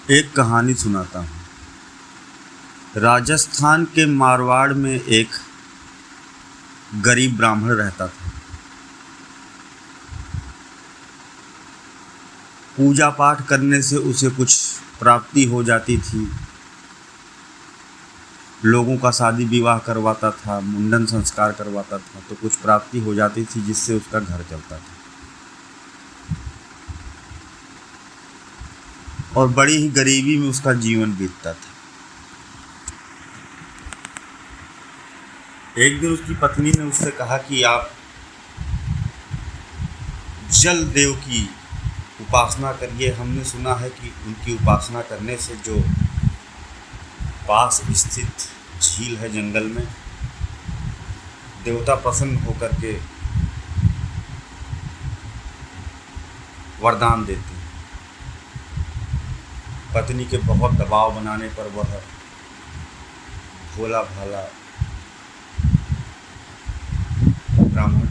एक कहानी सुनाता हूँ। राजस्थान के मारवाड़ में एक गरीब ब्राह्मण रहता था। पूजा पाठ करने से उसे कुछ प्राप्ति हो जाती थी। लोगों का शादी विवाह करवाता था, मुंडन संस्कार करवाता था, तो कुछ प्राप्ति हो जाती थी जिससे उसका घर चलता था और बड़ी ही गरीबी में उसका जीवन बीतता था। एक दिन उसकी पत्नी ने उससे कहा कि आप जल देव की उपासना करिए। हमने सुना है कि उनकी उपासना करने से जो पास स्थित झील है जंगल में, देवता प्रसन्न होकर के वरदान देते हैं। पत्नी के बहुत दबाव बनाने पर वह भोला भाला ब्राह्मण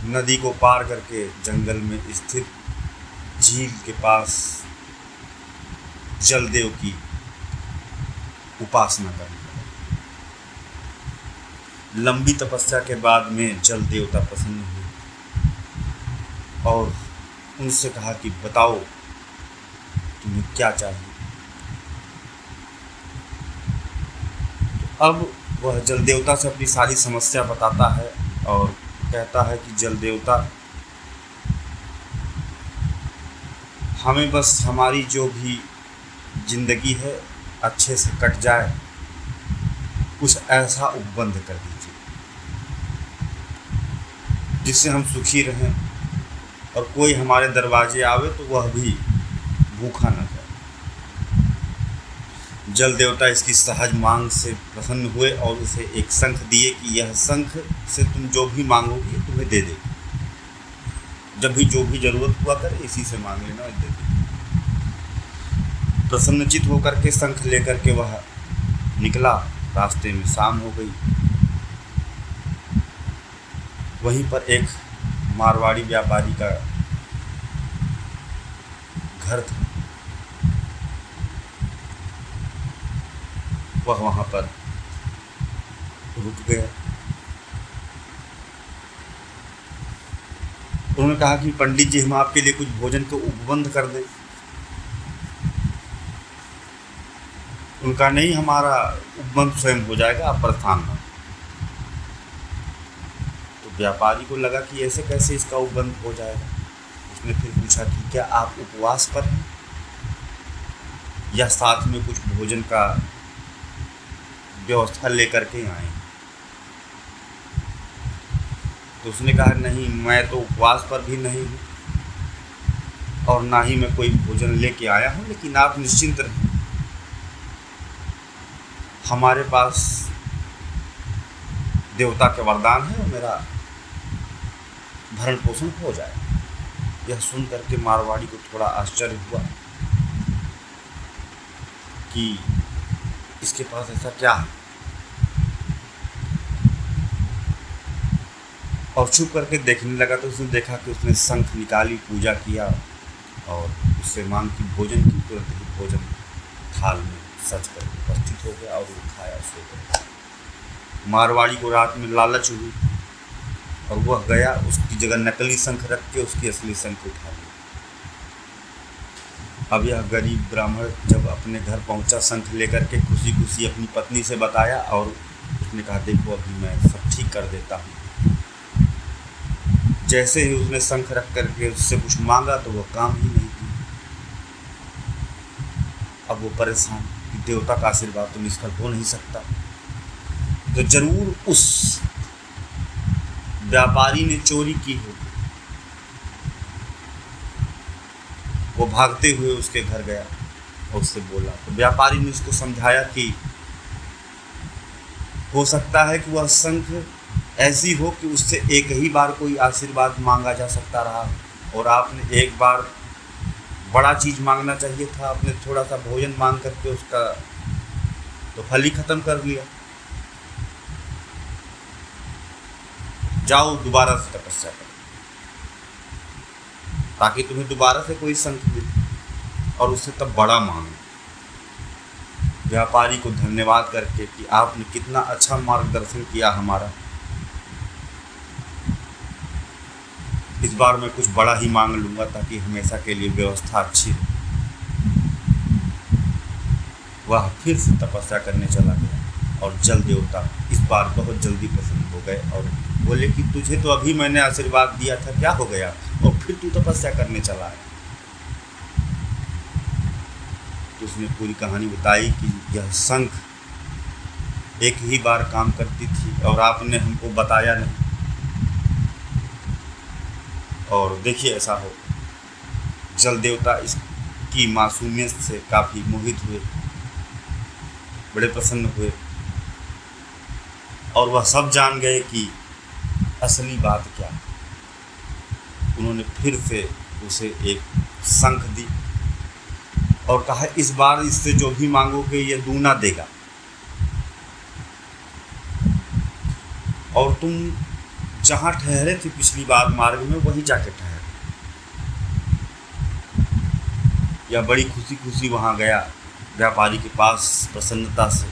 नदी को पार करके जंगल में स्थित झील के पास जलदेव की उपासना करने लगा। लंबी तपस्या के बाद में जल देवता प्रसन्न हुए और उनसे कहा कि बताओ तुम्हें क्या चाहिए। तो अब वह जल देवता से अपनी सारी समस्या बताता है और कहता है कि जल देवता, हमें बस हमारी जो भी जिंदगी है अच्छे से कट जाए, कुछ ऐसा उपबंध कर दीजिए जिससे हम सुखी रहें और कोई हमारे दरवाजे आवे तो वह भी भूखा न जाए। जल देवता इसकी सहज मांग से प्रसन्न हुए और उसे एक शंख दिए कि यह शंख से तुम जो भी मांगोगी तुम्हें दे देगी। जब भी जो भी जरूरत हुआ करे इसी से मांग लेना, दे देगी। प्रसन्नचित होकर के शंख लेकर के वह निकला। रास्ते में शाम हो गई। वहीं पर एक मारवाड़ी व्यापारी का घर था। वह वहाँ पर रुक गया। उन्होंने कहा कि पंडित जी, हम आपके लिए कुछ भोजन को उपबंध कर दें। उनका नहीं, हमारा उपबंध स्वयं हो जाएगा, आप प्रस्थान न। तो व्यापारी को लगा कि ऐसे कैसे इसका उपबंध हो जाएगा। उसने फिर पूछा कि क्या आप उपवास पर हैं या साथ में कुछ भोजन का व्यवस्था लेकर के आए। तो उसने कहा नहीं, मैं तो उपवास पर भी नहीं हूँ और ना ही मैं कोई भोजन लेके आया हूँ, लेकिन आप निश्चिंत रहें, हमारे पास देवता के वरदान है और मेरा भरण पोषण हो जाएगा। यह सुन करके मारवाड़ी को थोड़ा आश्चर्य हुआ कि इसके पास ऐसा क्या है, और छुप करके देखने लगा। तो उसने देखा कि उसने शंख निकाली, पूजा किया और उससे मांग की भोजन की। तुरंत ही भोजन थाल में सज कर उपस्थित हो गया और वो खाया, सो गया। मारवाड़ी को रात में लालच हुई और वह गया, उसकी जगह नकली शंख रख के उसकी असली शंख उठा लिया। अब यह गरीब ब्राह्मण जब अपने घर पहुंचा, शंख लेकर के खुशी खुशी अपनी पत्नी से बताया और उसने कहा देखो अभी मैं सब ठीक कर देता हूँ। जैसे ही उसने शंख रख करके उससे कुछ मांगा तो वह काम ही नहीं किया। अब वो परेशान कि देवता का आशीर्वाद तो निष्फल हो नहीं सकता, तो जरूर उस व्यापारी ने चोरी की हो। वो भागते हुए उसके घर गया और उससे बोला। तो व्यापारी ने उसको समझाया कि हो सकता है कि वह शंख ऐसी हो कि उससे एक ही बार कोई आशीर्वाद मांगा जा सकता रहा और आपने एक बार बड़ा चीज मांगना चाहिए था, आपने थोड़ा सा भोजन मांग करके उसका तो फल ही खत्म कर लिया। जाओ दोबारा से तपस्या करो। ताकि तुम्हें दोबारा से कोई शंख मिले और उससे तब बड़ा मांगो। व्यापारी को धन्यवाद करके कि आपने कितना अच्छा मार्गदर्शन किया हमारा, इस बार मैं कुछ बड़ा ही मांग लूँगा ताकि हमेशा के लिए व्यवस्था अच्छी रहे। वह फिर से तपस्या करने चला गया और जल देवता इस बार बहुत जल्दी प्रसन्न हो गए और बोले कि तुझे तो अभी मैंने आशीर्वाद दिया था, क्या हो गया और फिर तू तपस्या करने चला है। तो उसने पूरी कहानी बताई कि यह शंख एक ही बार काम करती थी और आपने हमको बताया नहीं, और देखिए ऐसा हो। जल देवता इसकी मासूमियत से काफ़ी मोहित हुए, बड़े प्रसन्न हुए और वह सब जान गए कि असली बात क्या है। उन्होंने फिर से उसे एक शंख दी और कहा इस बार इससे जो भी मांगोगे ये दूना देगा और तुम जहाँ ठहरे थे पिछली बार मार्ग में वहीं जाके ठहरे। यह बड़ी खुशी खुशी वहाँ गया, व्यापारी के पास प्रसन्नता से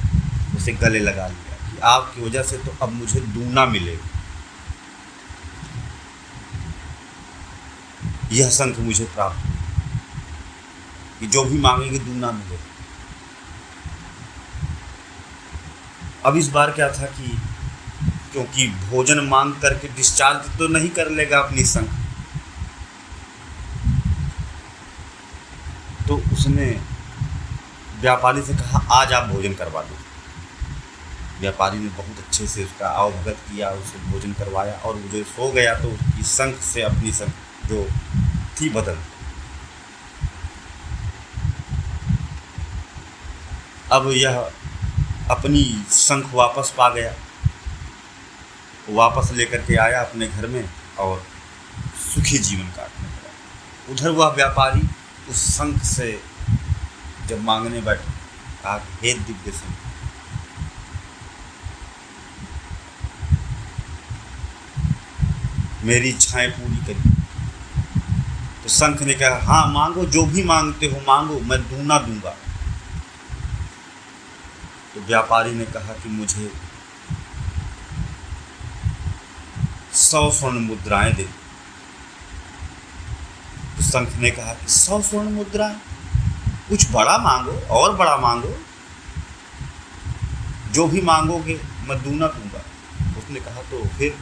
उसे गले लगा लिया कि आपकी वजह से तो अब मुझे दूना मिलेगा, यह शंख मुझे प्राप्त हुआ कि जो भी मांगेंगे दूना मिलेगा। अब इस बार क्या था कि क्योंकि भोजन मांग करके डिस्चार्ज तो नहीं कर लेगा अपनी शंख, तो उसने व्यापारी से कहा आज आप भोजन करवा दो। व्यापारी ने बहुत अच्छे से उसका अवगत किया, उसे भोजन करवाया और वो जो सो गया तो उसकी शंख से अपनी शंख जो थी बदल। अब यह अपनी शंख वापस पा गया, वापस लेकर के आया अपने घर में और सुखी जीवन काटने लगा। उधर वह व्यापारी उस शंख से जब मांगने बैठा, कहा हे दिव्य शंख, मेरी इच्छाएं पूरी करी। तो शंख ने कहा हाँ मांगो, जो भी मांगते हो मांगो, मैं दूना दूंगा। तो व्यापारी ने कहा कि मुझे 100 स्वर्ण मुद्राएं दे। तो शंख ने कहा कि 100 स्वर्ण मुद्राएं, कुछ बड़ा मांगो और बड़ा मांगो, जो भी मांगोगे मैं दूना दूंगा। उसने कहा तो फिर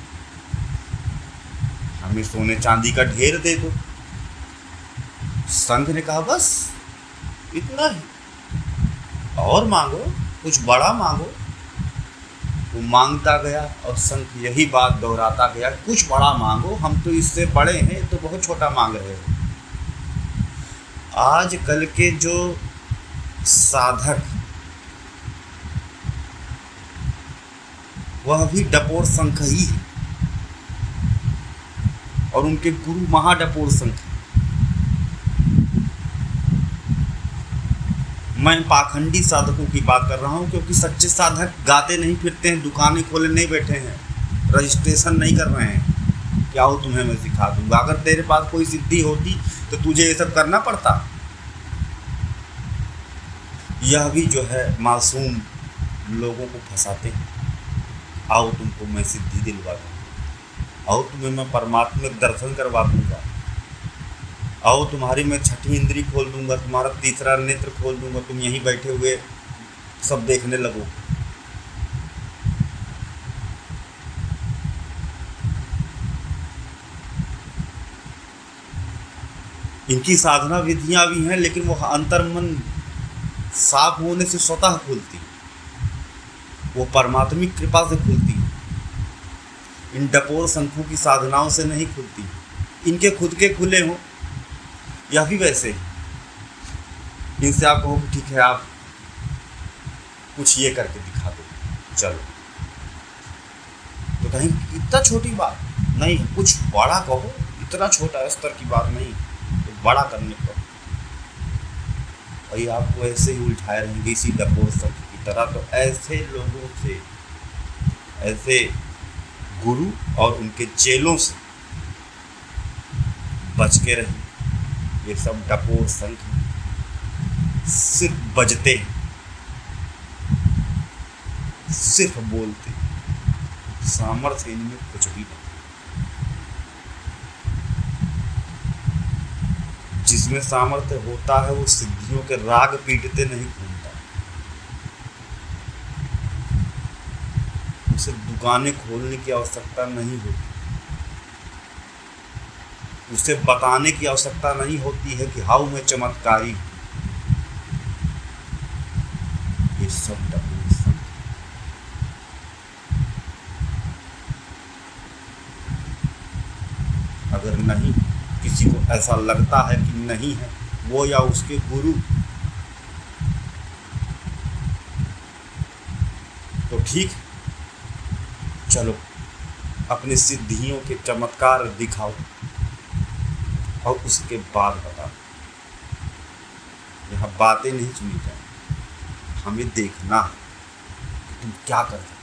हमें सोने चांदी का ढेर दे दो। शंख ने कहा बस इतना ही, और मांगो, कुछ बड़ा मांगो। वो मांगता गया और शंख यही बात दोहराता गया, कुछ बड़ा मांगो, हम तो इससे बड़े हैं, तो बहुत छोटा मांग रहे हो। आजकल के जो साधक वह भी डपोर शंख ही है और उनके गुरु महाडपोर शंख है। मैं पाखंडी साधकों की बात कर रहा हूँ, क्योंकि सच्चे साधक गाते नहीं फिरते हैं, दुकानें खोले नहीं बैठे हैं, रजिस्ट्रेशन नहीं कर रहे हैं। क्या हो तुम्हें मैं सिखा दूंगा। अगर तेरे पास कोई सिद्धि होती तो तुझे ये सब करना पड़ता। यह भी जो है मासूम लोगों को फंसाते हैं। आओ तुमको मैं सिद्धि दिलवा दूँगा, आओ तुम्हें मैं परमात्मिक दर्शन करवा दूँगा, आओ तुम्हारी मैं छठी इंद्री खोल दूंगा, तुम्हारा तीसरा नेत्र खोल दूंगा, तुम यहीं बैठे हुए सब देखने लगो। इनकी साधना विधियां भी हैं, लेकिन वो अंतर्मन साफ होने से स्वतः खुलती, वो परमात्मिक कृपा से खुलती। इन डपोर शंखों की साधनाओं से नहीं खुलती। इनके खुद के खुले हों, यह भी वैसे ही। इनसे आप कहो कि ठीक है आप कुछ ये करके दिखा दो, चलो, तो कहीं इतना छोटी बात नहीं, कुछ बड़ा कहो, इतना छोटा स्तर की बात नहीं, तो बड़ा करने को और ये आपको ऐसे ही उल्टाए रहेंगे इसी डपोर शंख की तरह। तो ऐसे लोगों से, ऐसे गुरु और उनके चेलों से बच के रहिए। ये सब डपोर शंख सिर्फ बजते हैं, सिर्फ बोलते हैं, सामर्थ्य इनमें कुछ भी नहीं। जिसमें सामर्थ्य होता है वो सिद्धियों के राग पीटते नहीं घूमता। उसे दुकानें खोलने की आवश्यकता नहीं होती, उसे बताने की आवश्यकता नहीं होती है कि हाउ मैं चमत्कारी हूं। ये सब डपोर शंख। अगर नहीं किसी को ऐसा लगता है कि नहीं है, वो या उसके गुरु, तो ठीक, चलो अपने सिद्धियों के चमत्कार दिखाओ और उसके बाद बताओ। यहाँ बातें नहीं सुनी जाए, हमें देखना कि तुम क्या करते हो।